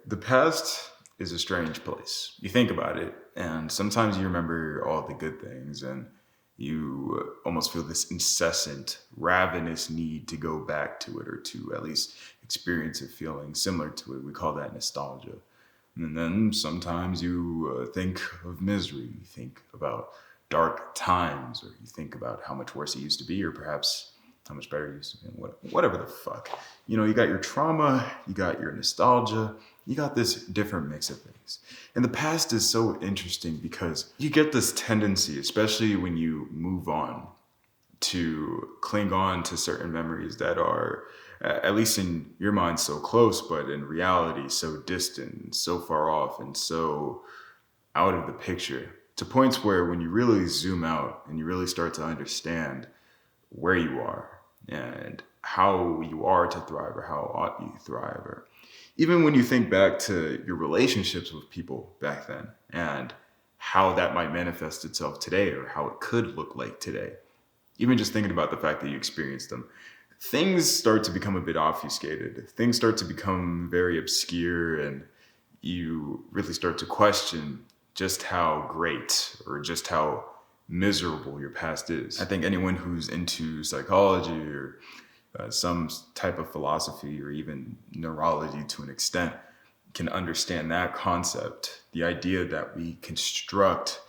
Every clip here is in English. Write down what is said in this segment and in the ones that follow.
The past is a strange place. You think about it, and sometimes you remember all the good things, and you almost feel this incessant, ravenous need to go back to it or to at least experience a feeling similar to it. We call that nostalgia. And then sometimes you think of misery, you think about dark times, or you think about how much worse it used to be, or perhaps how much better it used to be, whatever the fuck. You got your trauma, you got your nostalgia, you got this different mix of things. And the past is so interesting because you get this tendency, especially when you move on, to cling on to certain memories that are, at least in your mind, so close, but in reality, so distant, so far off, and so out of the picture. To points where when you really zoom out and you really start to understand where you are and how you are to thrive or how ought you thrive, or even when you think back to your relationships with people back then and how that might manifest itself today or how it could look like today, even just thinking about the fact that you experienced them, things start to become a bit obfuscated. Things start to become very obscure, and you really start to question just how great or just how miserable your past is. I think anyone who's into psychology or some type of philosophy or even neurology to an extent can understand that concept. The idea that we construct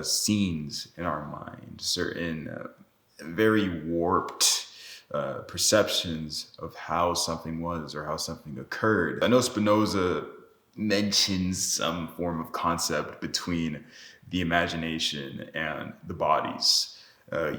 scenes in our mind, certain very warped perceptions of how something was or how something occurred. I know Spinoza mentions some form of concept between the imagination and the bodies.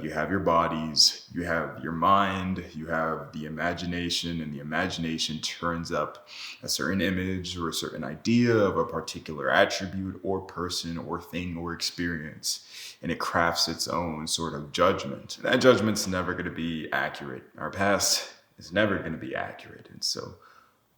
You have your bodies, you have your mind, you have the imagination, and the imagination turns up a certain image or a certain idea of a particular attribute or person or thing or experience, and it crafts its own sort of judgment. That judgment's never going to be accurate. Our past is never going to be accurate, and so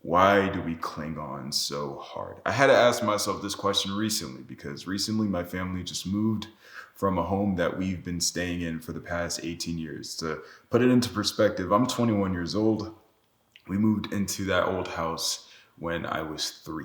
why do we cling on so hard? I had to ask myself this question recently because recently my family just moved from a home that we've been staying in for the past 18 years. To put it into perspective, I'm 21 years old. We moved into that old house when I was 3.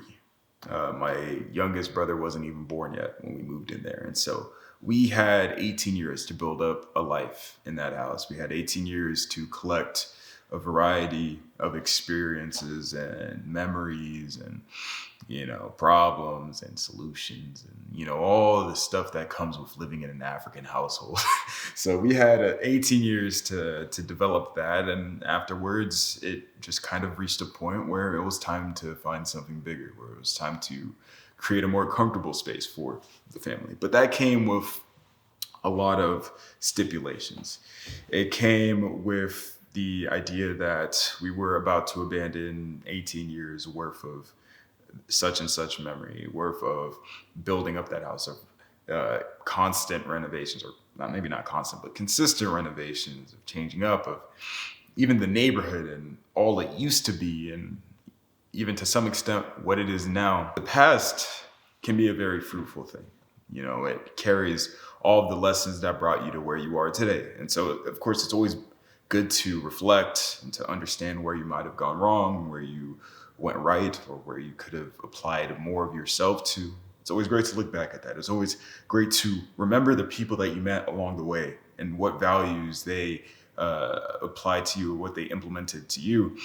My youngest brother wasn't even born yet when we moved in there. And so we had 18 years to build up a life in that house. We had 18 years to collect a variety of experiences and memories and problems and solutions and all the stuff that comes with living in an African household. So we had 18 years to develop that, and afterwards it just kind of reached a point where it was time to find something bigger, where it was time to create a more comfortable space for the family. But that came with a lot of stipulations. It came with the idea that we were about to abandon 18 years worth of such and such memory, worth of building up that house, of constant renovations, or not, maybe not constant, but consistent renovations, of changing up, of even the neighborhood and all it used to be, and even to some extent what it is now. The past can be a very fruitful thing. It carries all of the lessons that brought you to where you are today. And so, of course, it's always good to reflect and to understand where you might have gone wrong, where you went right, or where you could have applied more of yourself to. It's always great to look back at that. It's always great to remember the people that you met along the way and what values they applied to you or what they implemented to you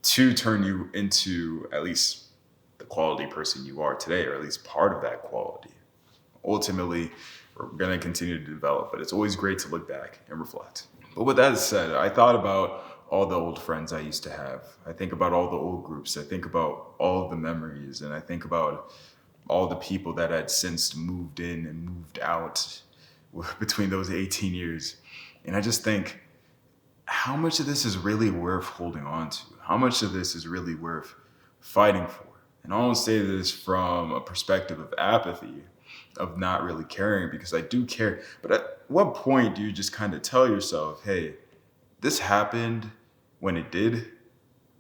to turn you into at least the quality person you are today, or at least part of that quality. Ultimately, we're going to continue to develop, but it's always great to look back and reflect. But with that said, I thought about all the old friends I used to have. I think about all the old groups. I think about all of the memories, and I think about all the people that had since moved in and moved out between those 18 years. And I just think, how much of this is really worth holding on to? How much of this is really worth fighting for? And I don't say this from a perspective of apathy, of not really caring, because I do care. But at what point do you just kind of tell yourself, hey, this happened when it did,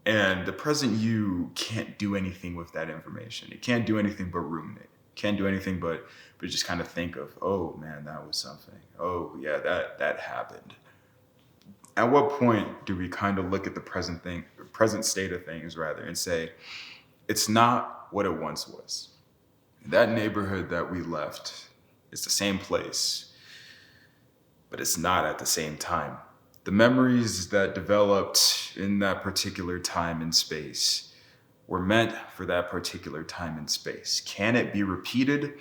and the present you can't do anything with that information. It can't do anything but ruminate. It can't do anything but just kind of think of, oh man, that was something. Oh yeah, that happened. At what point do we kind of look at the present state of things rather, and say, It's not what it once was. That neighborhood that we left is the same place, but it's not at the same time. The memories that developed in that particular time and space were meant for that particular time and space. Can it be repeated?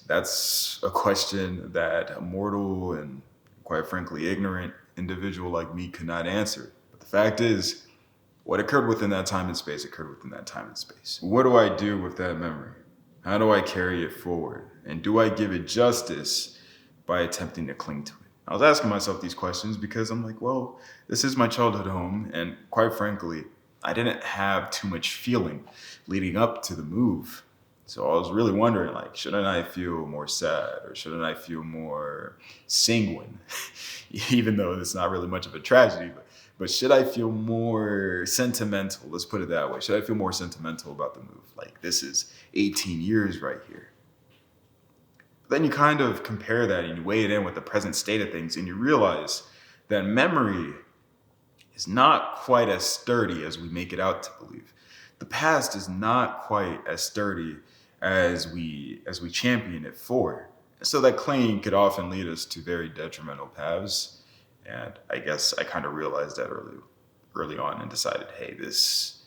That's a question that a mortal and, quite frankly, ignorant individual like me could not answer. But the fact is, what occurred within that time and space occurred within that time and space. What do I do with that memory? How do I carry it forward? And do I give it justice by attempting to cling to it? I was asking myself these questions because I'm like, well, this is my childhood home. And quite frankly, I didn't have too much feeling leading up to the move. So I was really wondering, like, shouldn't I feel more sad or shouldn't I feel more sanguine? Even though it's not really much of a tragedy, but should I feel more sentimental? Let's put it that way. Should I feel more sentimental about the move? Like, this is 18 years right here. But then you kind of compare that and you weigh it in with the present state of things and you realize that memory is not quite as sturdy as we make it out to believe. The past is not quite as sturdy as we champion it for. So that clinging could often lead us to very detrimental paths. And I guess I kind of realized that early on and decided, hey, this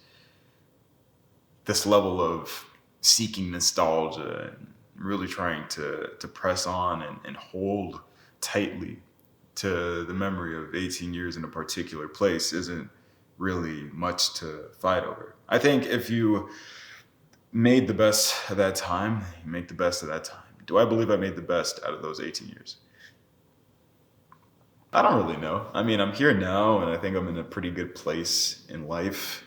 level of seeking nostalgia and really trying to press on and hold tightly to the memory of 18 years in a particular place isn't really much to fight over. I think if you made the best of that time, you make the best of that time. Do I believe I made the best out of those 18 years? I don't really know. I mean, I'm here now and I think I'm in a pretty good place in life.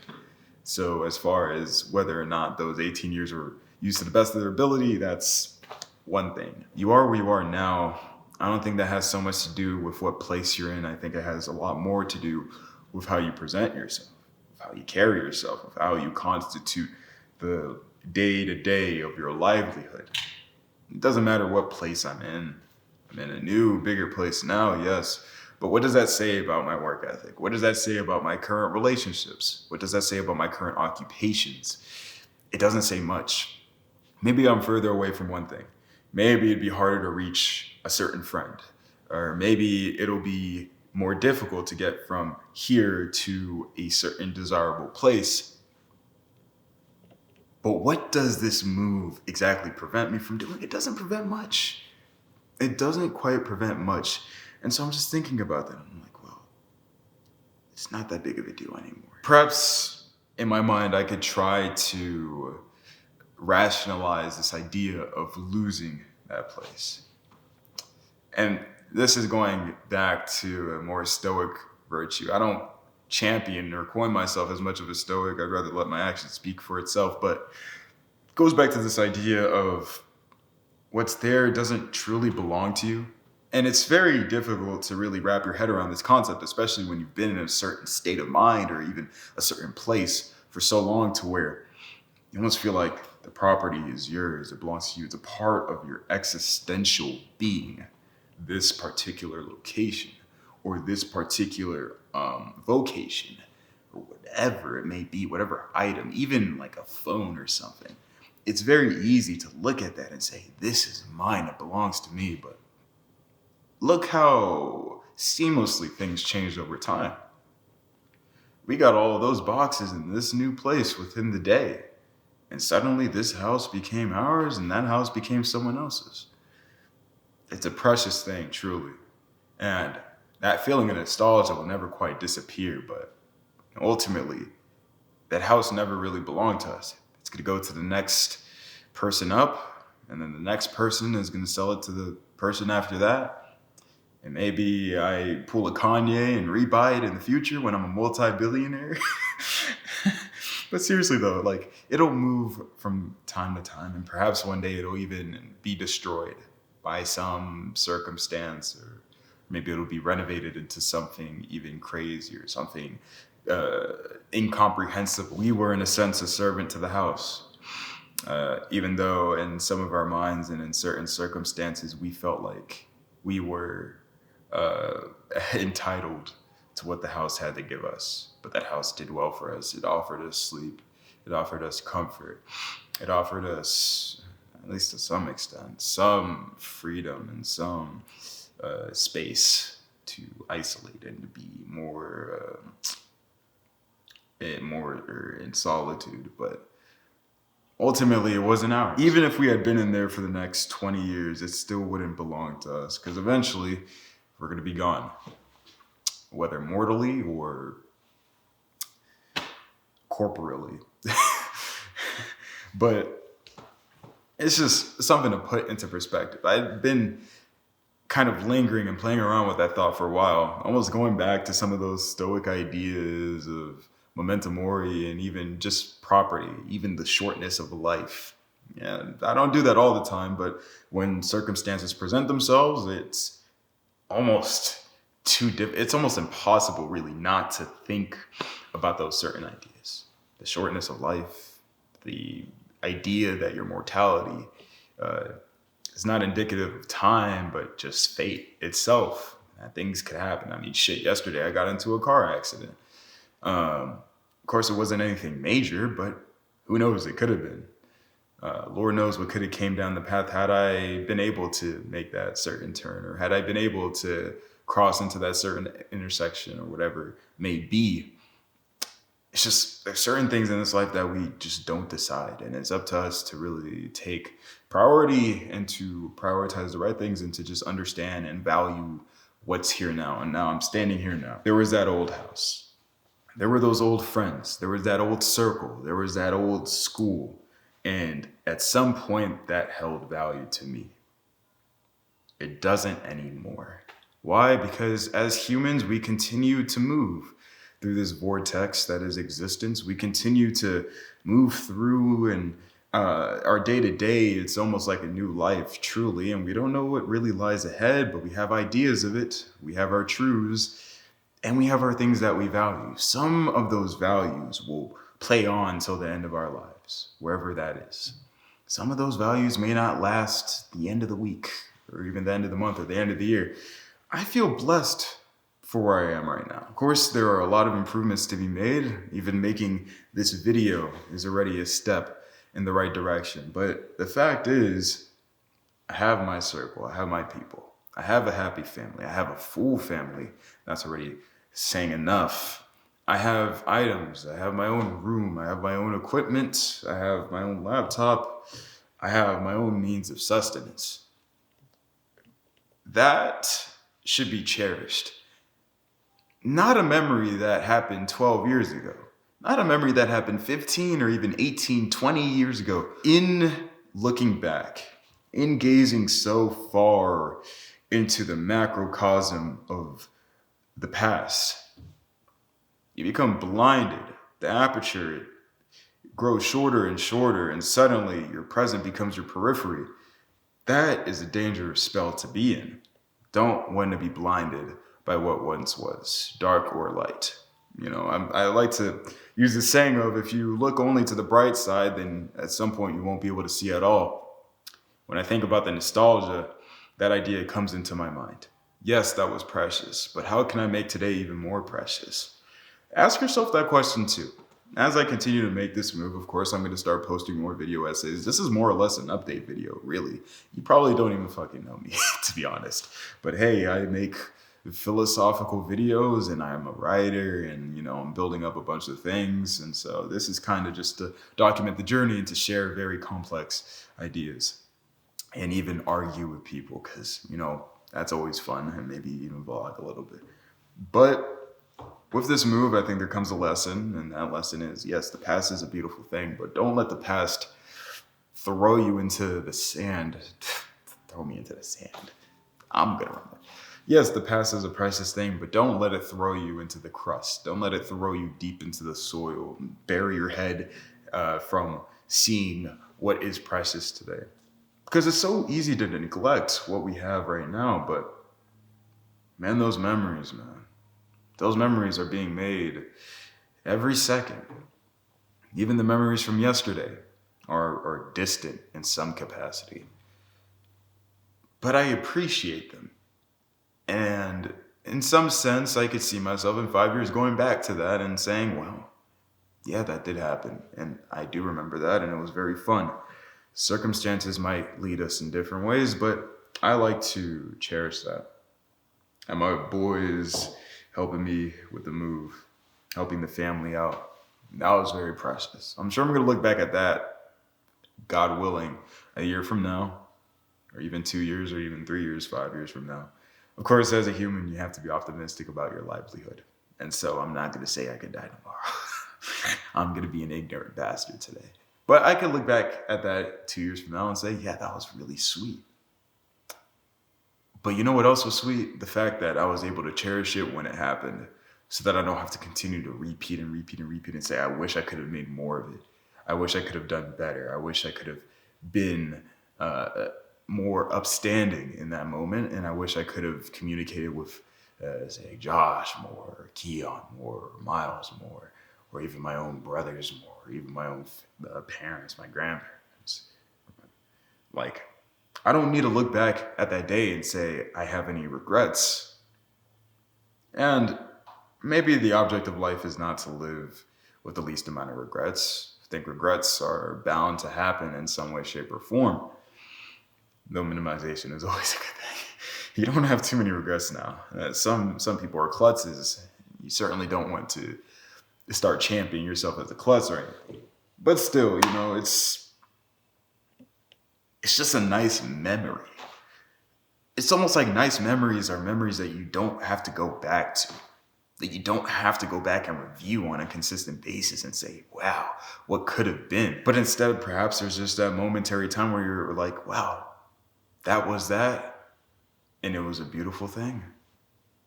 So as far as whether or not those 18 years were used to the best of their ability, that's one thing. You are where you are now. I don't think that has so much to do with what place you're in. I think it has a lot more to do with how you present yourself, with how you carry yourself, with how you constitute the day to day of your livelihood. It doesn't matter what place I'm in. I'm in a new, bigger place now, yes. But what does that say about my work ethic? What does that say about my current relationships? What does that say about my current occupations? It doesn't say much. Maybe I'm further away from one thing. Maybe it'd be harder to reach a certain friend. Or maybe it'll be more difficult to get from here to a certain desirable place. But what does this move exactly prevent me from doing? It doesn't prevent much. It doesn't quite prevent much. And so I'm just thinking about that. I'm like, well, it's not that big of a deal anymore. Perhaps in my mind, I could try to rationalize this idea of losing that place. And this is going back to a more stoic virtue. I don't champion or coin myself as much of a stoic. I'd rather let my actions speak for itself. But it goes back to this idea of what's there doesn't truly belong to you. And it's very difficult to really wrap your head around this concept, especially when you've been in a certain state of mind or even a certain place for so long to where you almost feel like the property is yours, it belongs to you, it's a part of your existential being, this particular location or this particular vocation or whatever it may be, whatever item, even like a phone or something. It's very easy to look at that and say, this is mine, it belongs to me, but look how seamlessly things changed over time. We got all of those boxes in this new place within the day. And suddenly this house became ours and that house became someone else's. It's a precious thing, truly. And that feeling of nostalgia will never quite disappear, but ultimately, that house never really belonged to us. It's going to go to the next person up, and then the next person is going to sell it to the person after that. And maybe I pull a Kanye and rebuy it in the future when I'm a multi-billionaire. But seriously though, like it'll move from time to time and perhaps one day it'll even be destroyed by some circumstance or maybe it'll be renovated into something even crazier, something incomprehensible. We were in a sense a servant to the house. Even though in some of our minds and in certain circumstances we felt like we were entitled to what the house had to give us. But that house did well for us. It offered us sleep. It offered us comfort. It offered us, at least to some extent, some freedom and some space to isolate and to be more in solitude. But ultimately, it wasn't ours. Even if we had been in there for the next 20 years, it still wouldn't belong to us because eventually we're going to be gone, whether mortally or corporally. But it's just something to put into perspective. I've been kind of lingering and playing around with that thought for a while, almost going back to some of those Stoic ideas of memento mori and even just property, even the shortness of life. Yeah, I don't do that all the time, but when circumstances present themselves, it's almost it's almost impossible really not to think about those certain ideas. The shortness of life, the idea that your mortality is not indicative of time, but just fate itself. That things could happen. I mean, shit, yesterday I got into a car accident. Of course, it wasn't anything major, but who knows? It could have been. Lord knows what could have came down the path had I been able to make that certain turn, or had I been able to cross into that certain intersection, or whatever it may be. It's just there's certain things in this life that we just don't decide, and it's up to us to really take priority and to prioritize the right things and to just understand and value what's here now. And now I'm standing here now. There was that old house. There were those old friends. There was that old circle. There was that old school. And at some point that held value to me. It doesn't anymore. Why? Because as humans, we continue to move through this vortex that is existence. We continue to move through, and our day to day, it's almost like a new life, truly. And we don't know what really lies ahead, but we have ideas of it. We have our truths, and we have our things that we value. Some of those values will play on till the end of our lives, wherever that is. Some of those values may not last the end of the week, or even the end of the month, or the end of the year. I feel blessed for where I am right now. Of course, there are a lot of improvements to be made. Even making this video is already a step in the right direction. But the fact is, I have my circle, I have my people, I have a happy family, I have a full family. That's already saying enough. I have items, I have my own room, I have my own equipment, I have my own laptop, I have my own means of sustenance. That should be cherished. Not a memory that happened 12 years ago. Not a memory that happened 15 or even 18, 20 years ago. In looking back, in gazing so far into the macrocosm of the past, you become blinded. The aperture grows shorter and shorter, and suddenly your present becomes your periphery. That is a dangerous spell to be in. Don't want to be blinded by what once was, dark or light. You know, I like to use the saying of, if you look only to the bright side, then at some point you won't be able to see at all. When I think about the nostalgia, that idea comes into my mind. Yes, that was precious, but how can I make today even more precious? Ask yourself that question too. As I continue to make this move, of course, I'm going to start posting more video essays. This is more or less an update video, really. You probably don't even fucking know me, to be honest. But hey, I make philosophical videos, and I'm a writer, and, you know, I'm building up a bunch of things. And so this is kind of just to document the journey and to share very complex ideas and even argue with people, because, you know, that's always fun, and maybe even vlog a little bit. But with this move, I think there comes a lesson, and that lesson is, yes, the past is a beautiful thing, but don't let the past throw you into the sand. Throw me into the sand. I'm gonna run that. Yes, the past is a precious thing, but don't let it throw you into the crust. Don't let it throw you deep into the soil and bury your head from seeing what is precious today. Because it's so easy to neglect what we have right now, but man, those memories, man. Those memories are being made every second. Even the memories from yesterday are distant in some capacity. But I appreciate them. And in some sense, I could see myself in 5 years going back to that and saying, well, yeah, that did happen. And I do remember that, and it was very fun. Circumstances might lead us in different ways, but I like to cherish that. And my boys helping me with the move, helping the family out. That was very precious. I'm sure I'm going to look back at that, God willing, a year from now, or even 2 years, or even 3 years, 5 years from now. Of course, as a human, you have to be optimistic about your livelihood. And so I'm not going to say I could die tomorrow. I'm going to be an ignorant bastard today. But I could look back at that 2 years from now and say, yeah, that was really sweet. But you know what else was sweet? The fact that I was able to cherish it when it happened so that I don't have to continue to repeat and repeat and repeat and say, I wish I could have made more of it. I wish I could have done better. I wish I could have been more upstanding in that moment. And I wish I could have communicated with, say, Josh more, or Keon more, or Miles more, or even my own brothers more, or even my own parents, my grandparents. Like, I don't need to look back at that day and say I have any regrets. And maybe the object of life is not to live with the least amount of regrets. I think regrets are bound to happen in some way, shape, or form. Though minimization is always a good thing. You don't have too many regrets now. Some people are klutzes. You certainly don't want to start championing yourself as a klutz or anything. But still, it's just a nice memory. It's almost like nice memories are memories that you don't have to go back to, that you don't have to go back and review on a consistent basis and say, wow, what could have been? But instead, perhaps there's just that momentary time where you're like, wow, that was that. And it was a beautiful thing.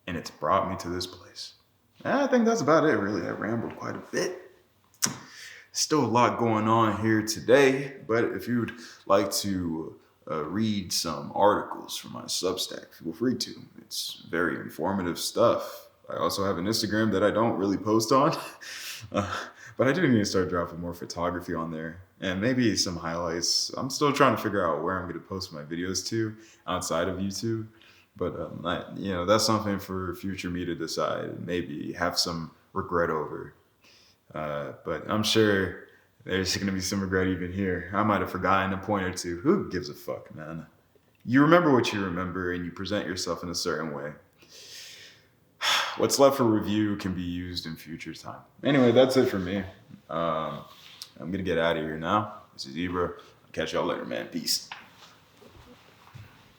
And it's brought me to this place. And I think that's about it, really. I rambled quite a bit. Still a lot going on here today, but if you'd like to read some articles from my Substack, feel free to. It's very informative stuff. I also have an Instagram that I don't really post on, but I do need to start dropping more photography on there and maybe some highlights. I'm still trying to figure out where I'm going to post my videos to outside of YouTube, but that's something for future me to decide. Maybe have some regret over. But I'm sure there's going to be some regret even here. I might have forgotten a point or two. Who gives a fuck, man? You remember what you remember and you present yourself in a certain way. What's left for review can be used in future time. Anyway, that's it for me. I'm going to get out of here now. This is Ibra. I'll catch y'all later, man. Peace.